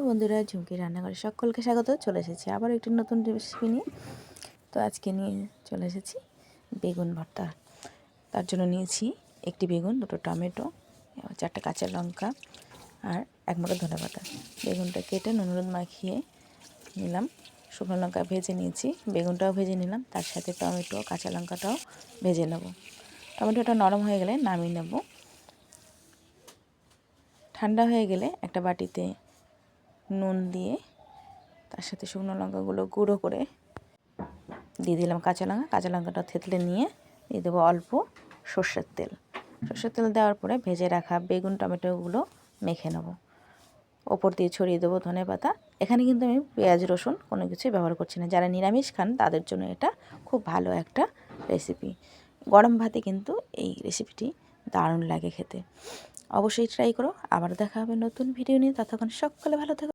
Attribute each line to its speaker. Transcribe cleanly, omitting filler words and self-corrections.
Speaker 1: বন্ধুরা, ঝুমকি রান্নাঘরে সকলকে স্বাগত। চলে এসেছি আবার একটি নতুন রেসিপি নিয়ে। তো আজকে নিয়ে চলে এসেছি বেগুন ভর্তা। তার জন্য নিয়েছি একটি বেগুন, দুটো টমেটো, 4টে কাঁচা লঙ্কা আর 1 মুঠো ধনেপাতা। বেগুনটা কেটে নুন হলুদ মাখিয়ে নিলাম। শুকনো লঙ্কা ভেজে নিয়েছি, বেগুনটাও ভেজে নিলাম, তার সাথে টমেটো কাঁচা লঙ্কাটাও ভেজে নেব। টমেটোটা নরম হয়ে গেলে নামিয়ে নেব। ঠান্ডা হয়ে গেলে একটা বাটিতে নুন দিয়ে তার সাথে শুকনো লঙ্কাগুলো গুঁড়ো করে দিয়ে দিলাম কাঁচা লঙ্কাটা থেতলে নিয়ে দিয়ে দেবো অল্প সর্ষের তেল। সর্ষের তেল দেওয়ার পরে ভেজে রাখা বেগুন টমেটোগুলো মেখে নেব। ওপর দিয়ে ছড়িয়ে দেবো ধনেপাতা। এখানে কিন্তু আমি পেঁয়াজ রসুন কোনো কিছুই ব্যবহার করছি না। যারা নিরামিষ খান তাদের জন্য এটা খুব ভালো একটা রেসিপি। গরম ভাতে কিন্তু এই রেসিপিটি দারুণ লাগে খেতে। অবশ্যই ট্রাই করো। আবার দেখা হবে নতুন ভিডিও নিয়ে। ততক্ষণ সকলে ভালো থেকো।